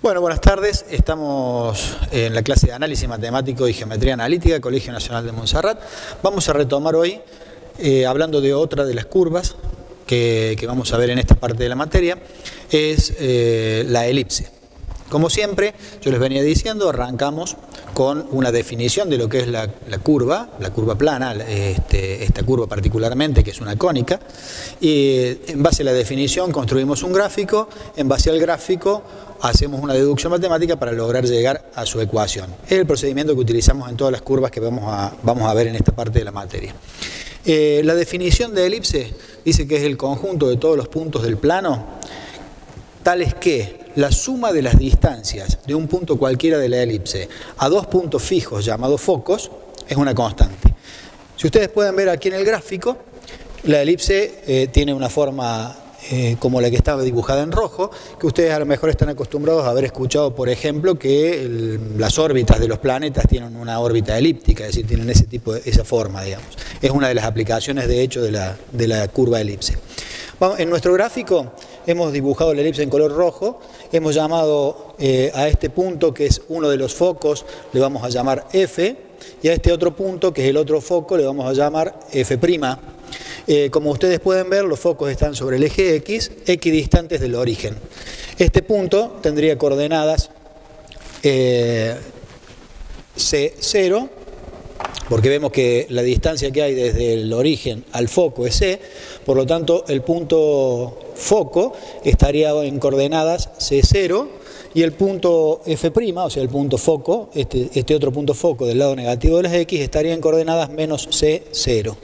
Bueno, buenas tardes. Estamos en la clase de Análisis Matemático y Geometría Analítica, Colegio Nacional de Montserrat. Vamos a retomar hoy hablando de otra de las curvas que vamos a ver en esta parte de la materia, es la elipse. Como siempre, yo les venía diciendo, arrancamos con una definición de lo que es la curva plana, esta curva particularmente, que es una cónica, y en base a la definición construimos un gráfico, en base al gráfico hacemos una deducción matemática para lograr llegar a su ecuación. Es el procedimiento que utilizamos en todas las curvas que vamos a ver en esta parte de la materia. La definición de elipse dice que es el conjunto de todos los puntos del plano, tales que la suma de las distancias de un punto cualquiera de la elipse a dos puntos fijos llamados focos es una constante. Si ustedes pueden ver aquí en el gráfico, la elipse tiene una forma como la que estaba dibujada en rojo, que ustedes a lo mejor están acostumbrados a haber escuchado, por ejemplo, que las órbitas de los planetas tienen una órbita elíptica, es decir, tienen esa forma, digamos. Es una de las aplicaciones, de hecho, de la curva elipse. En nuestro gráfico hemos dibujado la elipse en color rojo, hemos llamado a este punto, que es uno de los focos, le vamos a llamar F, y a este otro punto, que es el otro foco, le vamos a llamar F'. Como ustedes pueden ver, los focos están sobre el eje X, equidistantes del origen. Este punto tendría coordenadas C0, porque vemos que la distancia que hay desde el origen al foco es C, por lo tanto el punto foco estaría en coordenadas C0, y el punto F', o sea el punto foco, este otro punto foco del lado negativo de las X, estaría en coordenadas menos C0.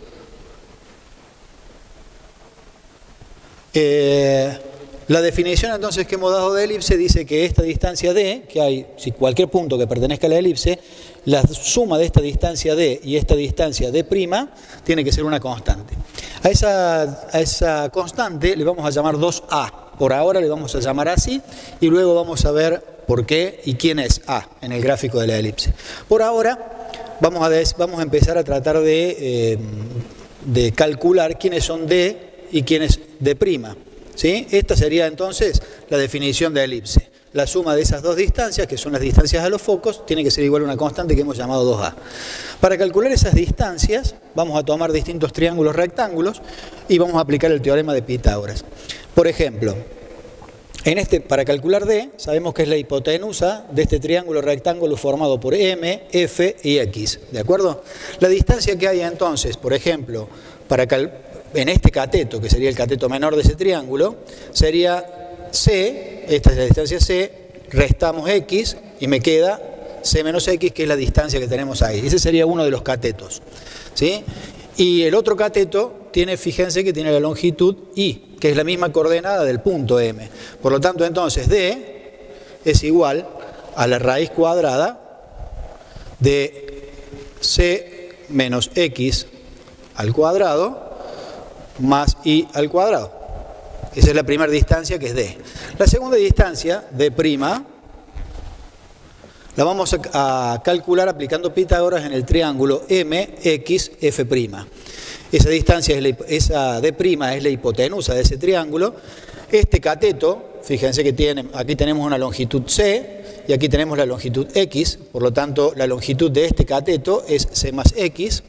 La definición entonces que hemos dado de elipse dice que esta distancia D, que hay, si cualquier punto que pertenezca a la elipse, la suma de esta distancia D y esta distancia D' tiene que ser una constante. A esa constante le vamos a llamar 2A. Por ahora le vamos a llamar así y luego vamos a ver por qué y quién es A en el gráfico de la elipse. Por ahora vamos a empezar a tratar de calcular quiénes son D y quién es D'. ¿Sí? Esta sería entonces la definición de elipse. La suma de esas dos distancias, que son las distancias a los focos, tiene que ser igual a una constante que hemos llamado 2A. Para calcular esas distancias vamos a tomar distintos triángulos rectángulos y vamos a aplicar el teorema de Pitágoras. Por ejemplo, para calcular D, sabemos que es la hipotenusa de este triángulo rectángulo formado por M, F y X. ¿De acuerdo? La distancia que hay entonces, por ejemplo, en este cateto, que sería el cateto menor de ese triángulo, sería C, esta es la distancia C, restamos X y me queda C menos X, que es la distancia que tenemos ahí. Ese sería uno de los catetos, ¿sí? Y el otro cateto fíjense que tiene la longitud Y, que es la misma coordenada del punto M. Por lo tanto, entonces, D es igual a la raíz cuadrada de C menos X al cuadrado más I al cuadrado. Esa es la primera distancia, que es D. La segunda distancia, D', la vamos a calcular aplicando Pitágoras en el triángulo MX, F'. Esa distancia, esa D' es la hipotenusa de ese triángulo. Este cateto, fíjense que aquí tenemos una longitud C y aquí tenemos la longitud X, por lo tanto la longitud de este cateto es C más X,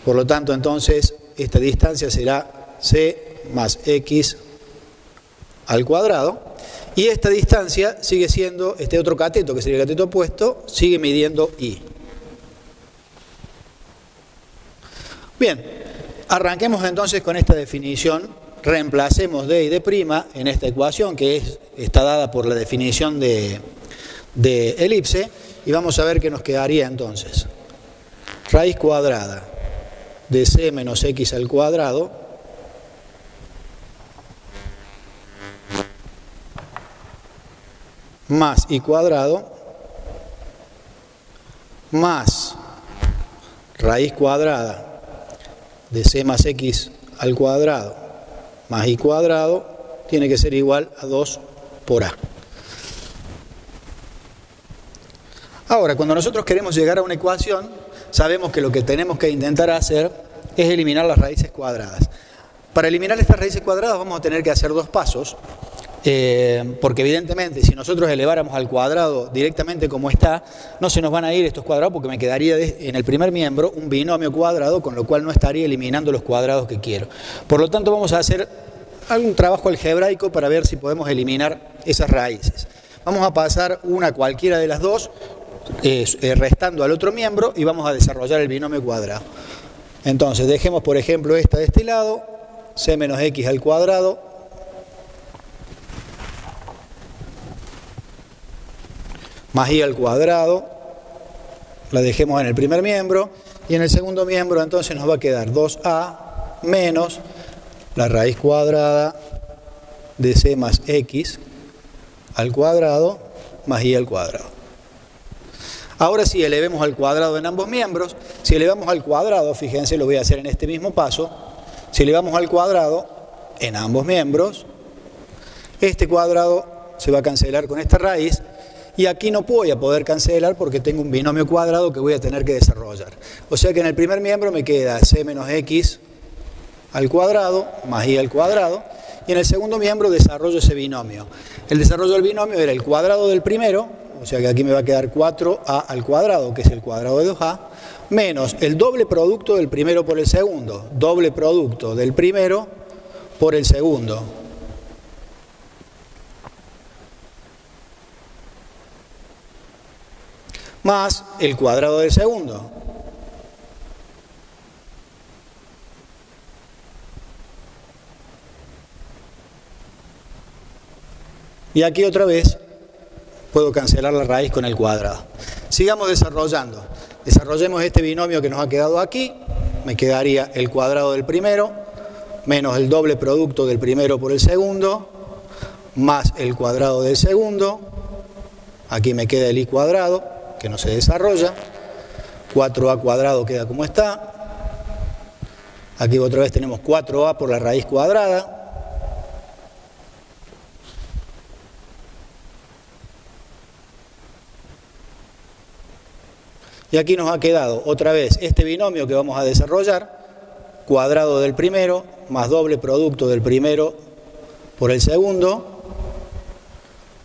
por lo tanto entonces esta distancia será C más X al cuadrado, y esta distancia sigue siendo, este otro cateto, que sería el cateto opuesto, sigue midiendo I. Bien, arranquemos entonces con esta definición, reemplacemos D y D' en esta ecuación que está dada por la definición de elipse, y vamos a ver qué nos quedaría entonces. Raíz cuadrada de C menos X al cuadrado más I cuadrado más raíz cuadrada de C más X al cuadrado más I cuadrado tiene que ser igual a 2 por A. Ahora, cuando nosotros queremos llegar a una ecuación, sabemos que lo que tenemos que intentar hacer es eliminar las raíces cuadradas. Para eliminar estas raíces cuadradas vamos a tener que hacer dos pasos. porque evidentemente si nosotros eleváramos al cuadrado directamente como está, no se nos van a ir estos cuadrados porque me quedaría en el primer miembro un binomio cuadrado, con lo cual no estaría eliminando los cuadrados que quiero. Por lo tanto vamos a hacer algún trabajo algebraico para ver si podemos eliminar esas raíces. Vamos a pasar una cualquiera de las dos, restando al otro miembro, y vamos a desarrollar el binomio cuadrado. Entonces dejemos por ejemplo esta de este lado, c menos x al cuadrado más y al cuadrado, la dejemos en el primer miembro, y en el segundo miembro entonces nos va a quedar 2a menos la raíz cuadrada de c más x al cuadrado más y al cuadrado. Ahora sí, elevemos al cuadrado en ambos miembros. Si elevamos al cuadrado, fíjense, lo voy a hacer en este mismo paso. Si elevamos al cuadrado en ambos miembros, este cuadrado se va a cancelar con esta raíz, y aquí no voy a poder cancelar porque tengo un binomio cuadrado que voy a tener que desarrollar. O sea que en el primer miembro me queda c menos x al cuadrado más y al cuadrado, y en el segundo miembro desarrollo ese binomio. El desarrollo del binomio era el cuadrado del primero, o sea que aquí me va a quedar 4a al cuadrado, que es el cuadrado de 2a, menos el doble producto del primero por el segundo, doble producto del primero por el segundo. Más el cuadrado del segundo. Y aquí otra vez puedo cancelar la raíz con el cuadrado. Sigamos desarrollando. Desarrollemos este binomio que nos ha quedado aquí. Me quedaría el cuadrado del primero menos el doble producto del primero por el segundo más el cuadrado del segundo. Aquí me queda el i cuadrado, que no se desarrolla. 4a cuadrado queda como está. Aquí otra vez tenemos 4a por la raíz cuadrada. Y aquí nos ha quedado otra vez este binomio que vamos a desarrollar, cuadrado del primero más doble producto del primero por el segundo,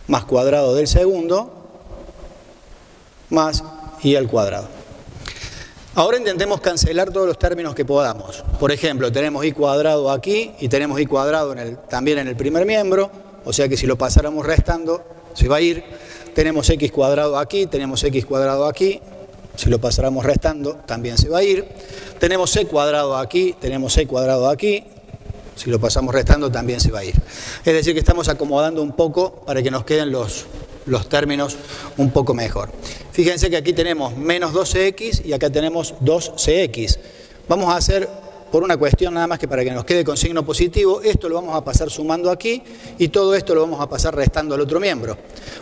más cuadrado del segundo, más i al cuadrado. Ahora intentemos cancelar todos los términos que podamos. Por ejemplo, tenemos i cuadrado aquí y tenemos i cuadrado también en el primer miembro, o sea que si lo pasáramos restando se va a ir. Tenemos x cuadrado aquí, tenemos x cuadrado aquí. Si lo pasáramos restando, también se va a ir. Tenemos c cuadrado aquí, tenemos c cuadrado aquí. Si lo pasamos restando, también se va a ir. Es decir, que estamos acomodando un poco para que nos queden los términos un poco mejor. Fíjense que aquí tenemos menos 2cx y acá tenemos 2cx. Vamos a hacer, por una cuestión nada más que para que nos quede con signo positivo, esto lo vamos a pasar sumando aquí y todo esto lo vamos a pasar restando al otro miembro.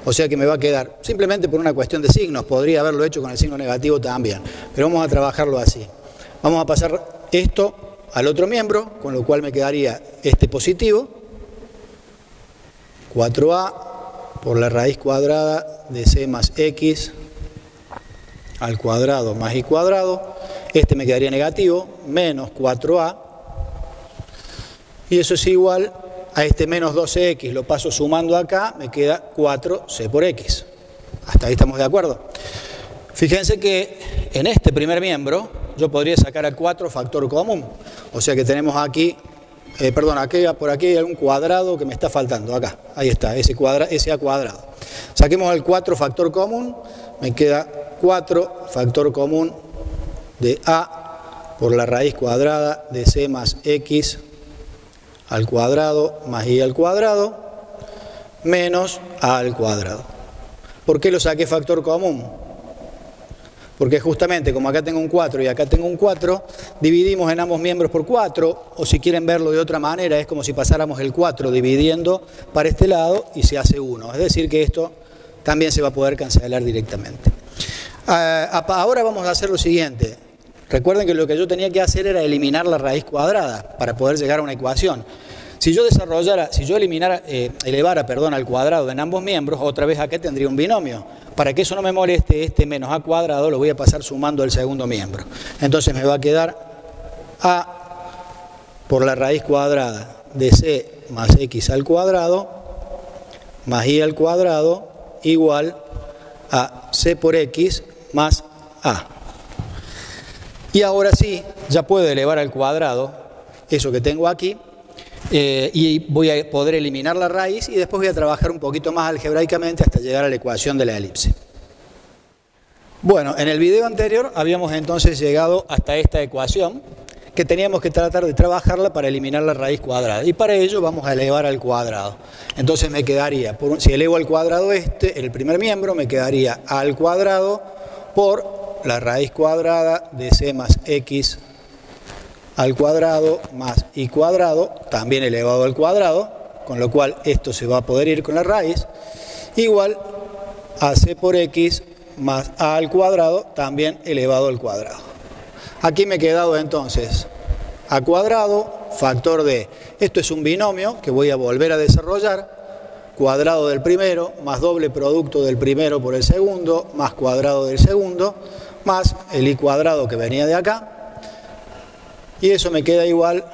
O sea que me va a quedar, simplemente por una cuestión de signos, podría haberlo hecho con el signo negativo también, pero vamos a trabajarlo así. Vamos a pasar esto al otro miembro, con lo cual me quedaría este positivo, 4a por la raíz cuadrada de c más x al cuadrado más i cuadrado. Este me quedaría negativo, menos 4a, y eso es igual a este menos 12x, lo paso sumando acá, me queda 4c por x. Hasta ahí estamos de acuerdo. Fíjense que en este primer miembro yo podría sacar a 4 factor común, o sea que tenemos aquí, por aquí hay un cuadrado que me está faltando, acá, ahí está, ese a cuadrado. Saquemos el 4 factor común, me queda 4 factor común de a por la raíz cuadrada de c más x al cuadrado más i al cuadrado menos a al cuadrado. ¿Por qué lo saqué factor común? Porque justamente como acá tengo un 4 y acá tengo un 4, dividimos en ambos miembros por 4, o si quieren verlo de otra manera, es como si pasáramos el 4 dividiendo para este lado y se hace 1. Es decir que esto también se va a poder cancelar directamente. Ahora vamos a hacer lo siguiente. Recuerden que lo que yo tenía que hacer era eliminar la raíz cuadrada para poder llegar a una ecuación. Si yo elevara al cuadrado en ambos miembros, otra vez acá tendría un binomio. Para que eso no me moleste, este menos a cuadrado lo voy a pasar sumando al segundo miembro. Entonces me va a quedar a por la raíz cuadrada de c más x al cuadrado más y al cuadrado igual a c por x más a. Y ahora sí, ya puedo elevar al cuadrado eso que tengo aquí, y voy a poder eliminar la raíz y después voy a trabajar un poquito más algebraicamente hasta llegar a la ecuación de la elipse. Bueno, en el video anterior habíamos entonces llegado hasta esta ecuación que teníamos que tratar de trabajarla para eliminar la raíz cuadrada, y para ello vamos a elevar al cuadrado. Entonces me quedaría, si elevo al cuadrado el primer miembro, me quedaría a al cuadrado por la raíz cuadrada de c más x al cuadrado más y cuadrado, también elevado al cuadrado, con lo cual esto se va a poder ir con la raíz, igual a c por x más a al cuadrado, también elevado al cuadrado. Aquí me he quedado entonces a cuadrado, factor de, esto es un binomio que voy a volver a desarrollar, cuadrado del primero más doble producto del primero por el segundo, más cuadrado del segundo, más el y cuadrado que venía de acá, y eso me queda igual,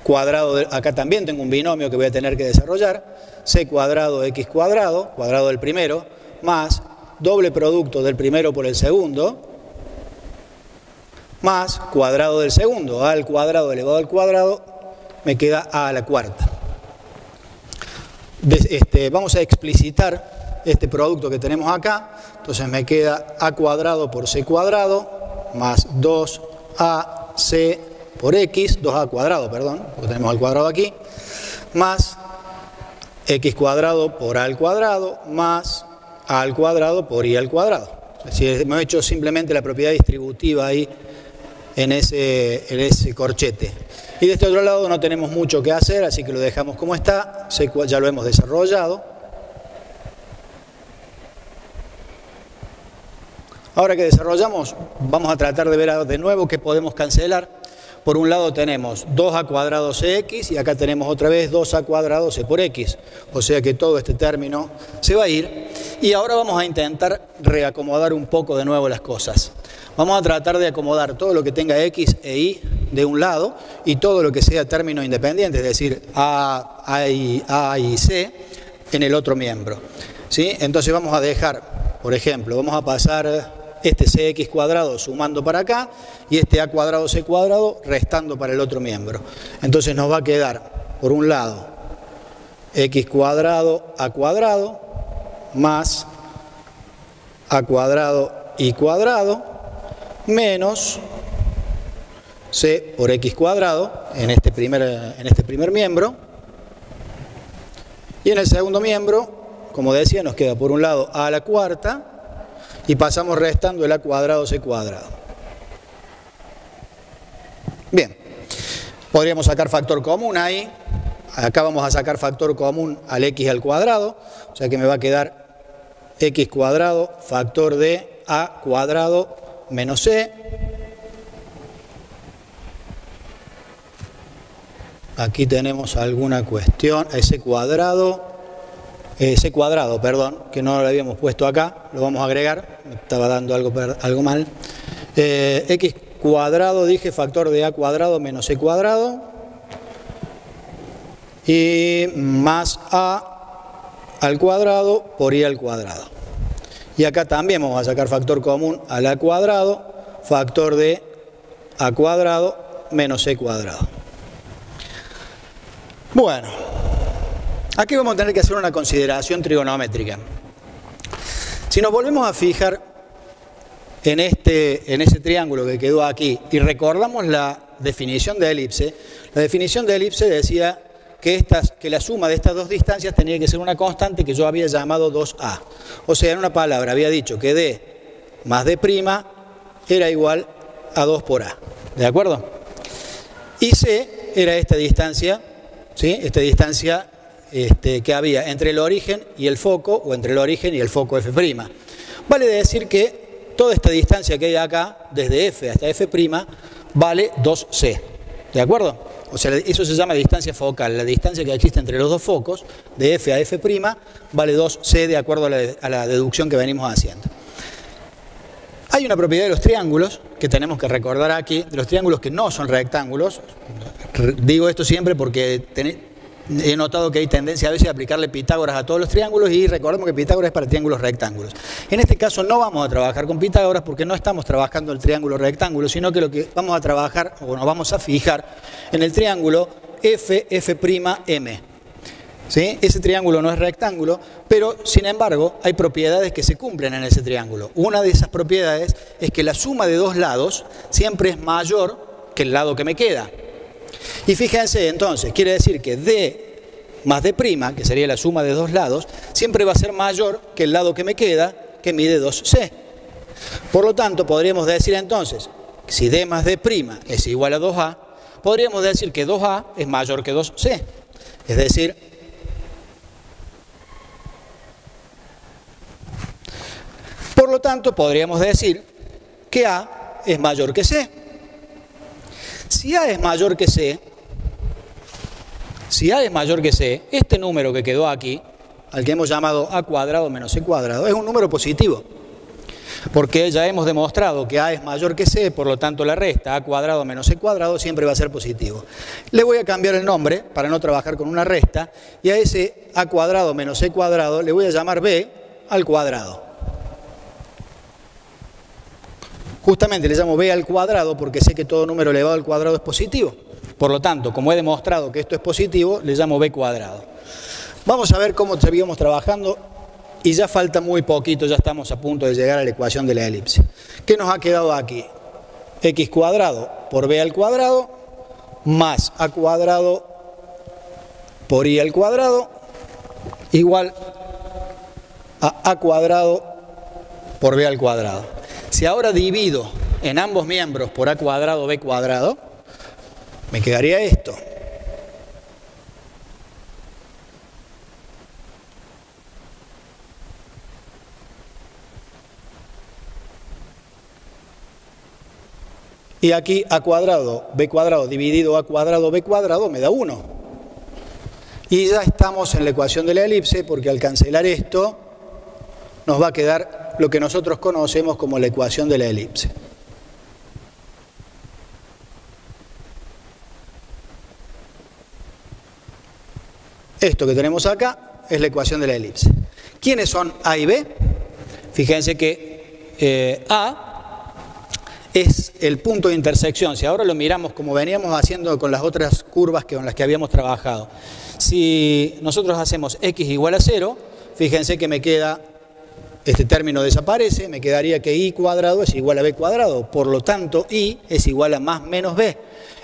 cuadrado acá también tengo un binomio que voy a tener que desarrollar, c cuadrado x cuadrado, cuadrado del primero, más doble producto del primero por el segundo, más cuadrado del segundo, a al cuadrado elevado al cuadrado, me queda a la cuarta. Vamos a explicitar este producto que tenemos acá, entonces me queda a cuadrado por c cuadrado, más 2ac por x, 2a cuadrado, perdón, porque tenemos al cuadrado aquí, más x cuadrado por a al cuadrado, más a al cuadrado por y al cuadrado. Es decir, me he hecho simplemente la propiedad distributiva ahí en ese corchete. Y de este otro lado no tenemos mucho que hacer, así que lo dejamos como está, ya lo hemos desarrollado. Ahora que desarrollamos, vamos a tratar de ver de nuevo qué podemos cancelar. Por un lado tenemos 2a cuadrado cx y acá tenemos otra vez 2a cuadrado c por x. O sea que todo este término se va a ir. Y ahora vamos a intentar reacomodar un poco de nuevo las cosas. Vamos a tratar de acomodar todo lo que tenga x e y de un lado y todo lo que sea término independiente, es decir, a y c en el otro miembro. ¿Sí? Entonces vamos a dejar, por ejemplo, vamos a pasar este cx cuadrado sumando para acá y este a cuadrado c cuadrado restando para el otro miembro. Entonces nos va a quedar, por un lado, x cuadrado a cuadrado más a cuadrado y cuadrado menos c por x cuadrado en este primer miembro. Y en el segundo miembro, como decía, nos queda por un lado a la cuarta y pasamos restando el a cuadrado c cuadrado. Bien, podríamos sacar factor común ahí. Acá vamos a sacar factor común al x al cuadrado, o sea que me va a quedar x cuadrado factor de a cuadrado menos c. Aquí tenemos alguna cuestión, c cuadrado, perdón, que no lo habíamos puesto acá, lo vamos a agregar, me estaba dando algo mal. X cuadrado, dije, factor de a cuadrado menos c cuadrado, y más a al cuadrado por y al cuadrado. Y acá también vamos a sacar factor común al a cuadrado, factor de a cuadrado menos c cuadrado. Bueno, aquí vamos a tener que hacer una consideración trigonométrica. Si nos volvemos a fijar en ese triángulo que quedó aquí y recordamos la definición de elipse, la definición de elipse decía que la suma de estas dos distancias tenía que ser una constante que yo había llamado 2a. O sea, en una palabra había dicho que d más d' era igual a 2 por a. ¿De acuerdo? Y c era esta distancia, ¿sí? Esta distancia que había entre el origen y el foco, o entre el origen y el foco f'. Vale decir que toda esta distancia que hay acá, desde f hasta f', vale 2c. ¿De acuerdo? O sea, eso se llama distancia focal. La distancia que existe entre los dos focos, de f a f', vale 2c de acuerdo a la deducción que venimos haciendo. Hay una propiedad de los triángulos que tenemos que recordar aquí, de los triángulos que no son rectángulos. Digo esto siempre porque he notado que hay tendencia a veces a aplicarle Pitágoras a todos los triángulos y recordemos que Pitágoras es para triángulos rectángulos. En este caso no vamos a trabajar con Pitágoras porque no estamos trabajando el triángulo rectángulo, sino que lo que vamos a trabajar o nos vamos a fijar en el triángulo F'(M). ¿Sí? Ese triángulo no es rectángulo, pero sin embargo hay propiedades que se cumplen en ese triángulo. Una de esas propiedades es que la suma de dos lados siempre es mayor que el lado que me queda. Y fíjense entonces, quiere decir que D más D', que sería la suma de dos lados, siempre va a ser mayor que el lado que me queda, que mide 2C. Por lo tanto, podríamos decir entonces, si D más D' es igual a 2A, podríamos decir que 2A es mayor que 2C. Es decir, por lo tanto, podríamos decir que A es mayor que C. Si A es mayor que C, este número que quedó aquí, al que hemos llamado A² menos C², es un número positivo. Porque ya hemos demostrado que A es mayor que C, por lo tanto la resta A² menos C² siempre va a ser positivo. Le voy a cambiar el nombre para no trabajar con una resta, y a ese A² menos C² le voy a llamar B al cuadrado. Justamente le llamo B al cuadrado porque sé que todo número elevado al cuadrado es positivo. Por lo tanto, como he demostrado que esto es positivo, le llamo B². Vamos a ver cómo seguimos trabajando y ya falta muy poquito, ya estamos a punto de llegar a la ecuación de la elipse. ¿Qué nos ha quedado aquí? X² por B al cuadrado más A² por I al cuadrado igual a A² por B al cuadrado. Si ahora divido en ambos miembros por A² B², me quedaría esto. Y aquí A² B² dividido A² B² me da 1. Y ya estamos en la ecuación de la elipse porque al cancelar esto nos va a quedar lo que nosotros conocemos como la ecuación de la elipse. Esto que tenemos acá es la ecuación de la elipse. ¿Quiénes son A y B? Fíjense que A es el punto de intersección. Si ahora lo miramos como veníamos haciendo con las otras curvas con las que habíamos trabajado. Si nosotros hacemos X igual a 0, fíjense que me queda, este término desaparece, me quedaría que I² es igual a B². Por lo tanto, I es igual a más menos B.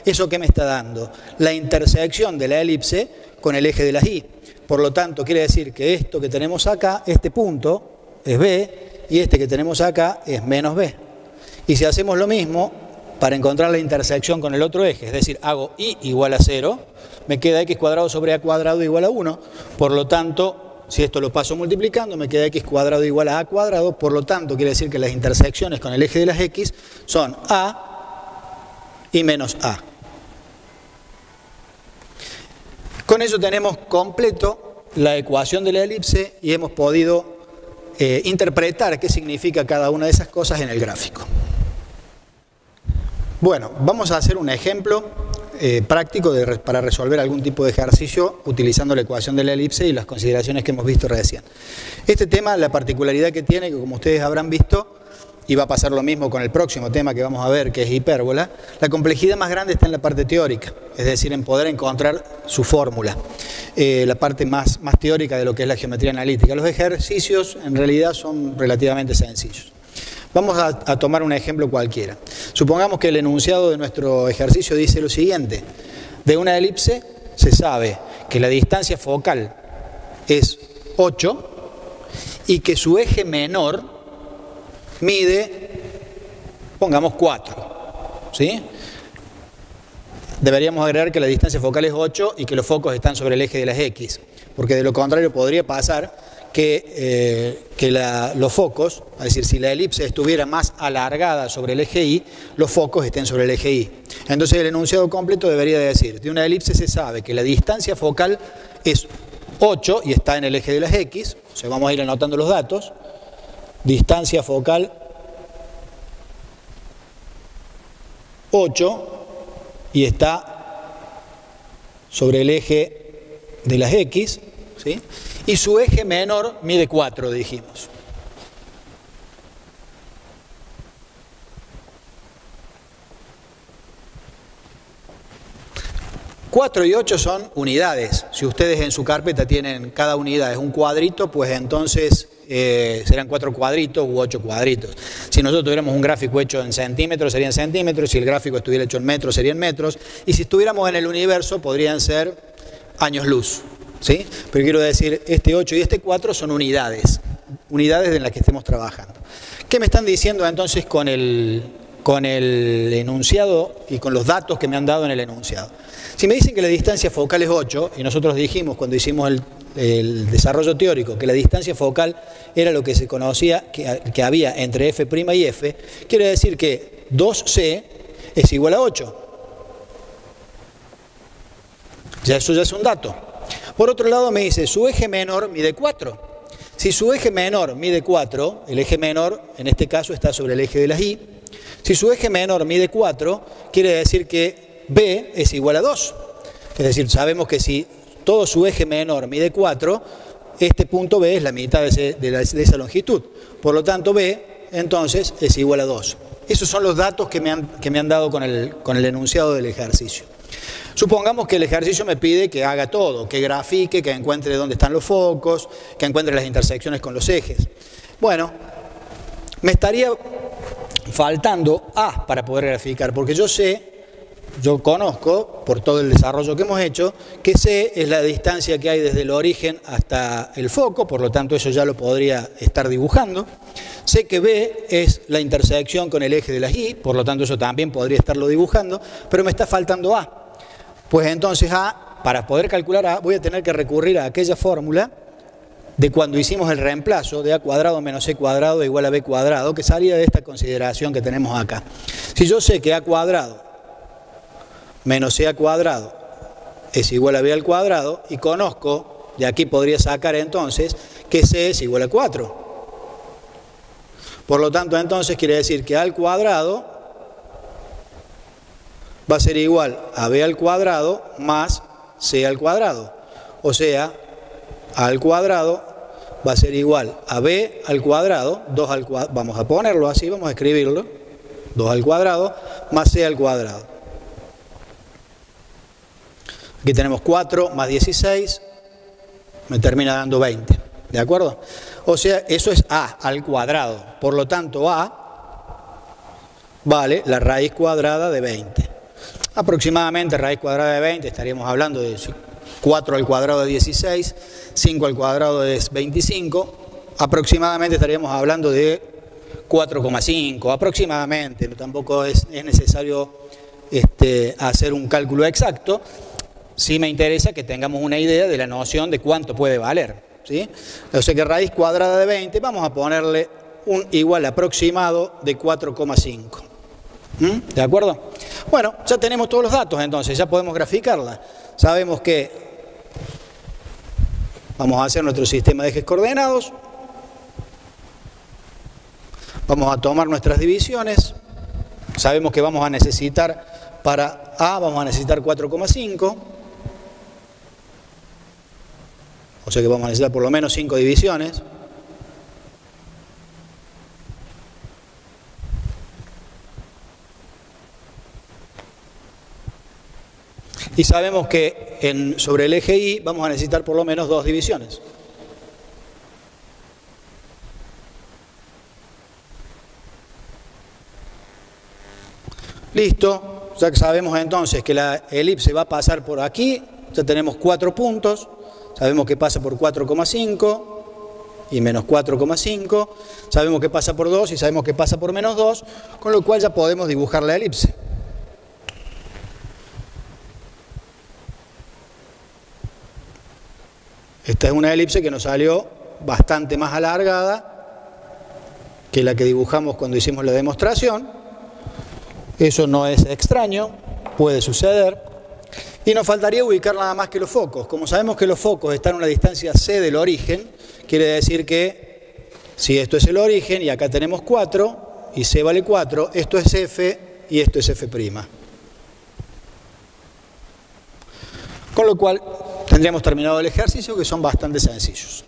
¿Eso qué me está dando? La intersección de la elipse con el eje de las Y. Por lo tanto, quiere decir que esto que tenemos acá, este punto, es B, y este que tenemos acá es menos B. Y si hacemos lo mismo, para encontrar la intersección con el otro eje, es decir, hago I igual a 0, me queda X² sobre A² igual a 1. Por lo tanto, si esto lo paso multiplicando, me queda X² igual a A². Por lo tanto, quiere decir que las intersecciones con el eje de las X son A y menos A. Con eso tenemos completo la ecuación de la elipse y hemos podido interpretar qué significa cada una de esas cosas en el gráfico. Bueno, vamos a hacer un ejemplo práctico para resolver algún tipo de ejercicio utilizando la ecuación de la elipse y las consideraciones que hemos visto recién. Este tema, la particularidad que tiene, que como ustedes habrán visto, y va a pasar lo mismo con el próximo tema que vamos a ver, que es hipérbola, la complejidad más grande está en la parte teórica, es decir, en poder encontrar su fórmula, la parte más teórica de lo que es la geometría analítica. Los ejercicios en realidad son relativamente sencillos. Vamos a tomar un ejemplo cualquiera. Supongamos que el enunciado de nuestro ejercicio dice lo siguiente: de una elipse se sabe que la distancia focal es 8 y que su eje menor mide, pongamos 4, ¿sí? Deberíamos agregar que la distancia focal es 8 y que los focos están sobre el eje de las X, porque de lo contrario podría pasar que los focos, es decir, si la elipse estuviera más alargada sobre el eje Y, los focos estén sobre el eje Y. Entonces el enunciado completo debería decir: de una elipse se sabe que la distancia focal es 8 y está en el eje de las X, o sea, vamos a ir anotando los datos. Distancia focal 8 y está sobre el eje de las X, ¿sí? Y su eje menor mide 4, dijimos. Cuatro y 8 son unidades. Si ustedes en su carpeta tienen cada unidad es un cuadrito, pues entonces serán 4 cuadritos u 8 cuadritos. Si nosotros tuviéramos un gráfico hecho en centímetros, serían centímetros. Si el gráfico estuviera hecho en metros, serían metros. Y si estuviéramos en el universo, podrían ser años luz, ¿sí? Pero quiero decir, este 8 y este 4 son unidades. Unidades en las que estemos trabajando. ¿Qué me están diciendo entonces con el enunciado y con los datos que me han dado en el enunciado? Si me dicen que la distancia focal es 8, y nosotros dijimos cuando hicimos el desarrollo teórico que la distancia focal era lo que se conocía que había entre f' y f, quiere decir que 2c es igual a 8. Eso ya es un dato. Por otro lado me dice, su eje menor mide 4. Si su eje menor mide 4, el eje menor en este caso está sobre el eje de las y, si su eje menor mide 4, quiere decir que B es igual a 2. Es decir, sabemos que si todo su eje menor mide 4, este punto B es la mitad de esa longitud. Por lo tanto, B, entonces, es igual a 2. Esos son los datos que me han dado con el enunciado del ejercicio. Supongamos que el ejercicio me pide que haga todo, que grafique, que encuentre dónde están los focos, que encuentre las intersecciones con los ejes. Bueno, me estaría faltando A para poder graficar, porque yo conozco, por todo el desarrollo que hemos hecho, que C es la distancia que hay desde el origen hasta el foco, por lo tanto eso ya lo podría estar dibujando. Sé que B es la intersección con el eje de las Y, por lo tanto eso también podría estarlo dibujando, pero me está faltando A. Pues entonces A, para poder calcular A, voy a tener que recurrir a aquella fórmula de cuando hicimos el reemplazo de A cuadrado menos C cuadrado igual a B cuadrado, que salía de esta consideración que tenemos acá. Si yo sé que A cuadrado menos C al cuadrado es igual a B al cuadrado, y conozco, de aquí podría sacar entonces, que C es igual a 4. Por lo tanto, entonces quiere decir que A al cuadrado va a ser igual a B al cuadrado más C al cuadrado. O sea, A al cuadrado va a ser igual a B al cuadrado, 2 al cuadrado, vamos a ponerlo así, vamos a escribirlo, 2 al cuadrado más C al cuadrado. Aquí tenemos 4 más 16, me termina dando 20, ¿de acuerdo? O sea, eso es A al cuadrado, por lo tanto A vale la raíz cuadrada de 20. Aproximadamente raíz cuadrada de 20, estaríamos hablando de 4 al cuadrado de 16, 5 al cuadrado de 25, aproximadamente estaríamos hablando de 4,5, aproximadamente, tampoco es necesario hacer un cálculo exacto. Sí me interesa que tengamos una idea de la noción de cuánto puede valer, ¿sí? O sea que raíz cuadrada de 20, vamos a ponerle un igual aproximado de 4,5. ¿De acuerdo? Bueno, ya tenemos todos los datos entonces, ya podemos graficarla. Sabemos que vamos a hacer nuestro sistema de ejes coordenados. Vamos a tomar nuestras divisiones. Sabemos que vamos a necesitar, para A vamos a necesitar 4,5. O sea que vamos a necesitar por lo menos 5 divisiones. Y sabemos que sobre el eje Y vamos a necesitar por lo menos 2 divisiones. Listo, ya que sabemos entonces que la elipse va a pasar por aquí, ya tenemos 4 puntos. Sabemos que pasa por 4,5 y menos 4,5. Sabemos que pasa por 2 y sabemos que pasa por menos 2, con lo cual ya podemos dibujar la elipse. Esta es una elipse que nos salió bastante más alargada que la que dibujamos cuando hicimos la demostración. Eso no es extraño, puede suceder. Y nos faltaría ubicar nada más que los focos. Como sabemos que los focos están a una distancia C del origen, quiere decir que si esto es el origen y acá tenemos 4 y C vale 4, esto es F y esto es F'. Con lo cual tendríamos terminado el ejercicio, que son bastante sencillos.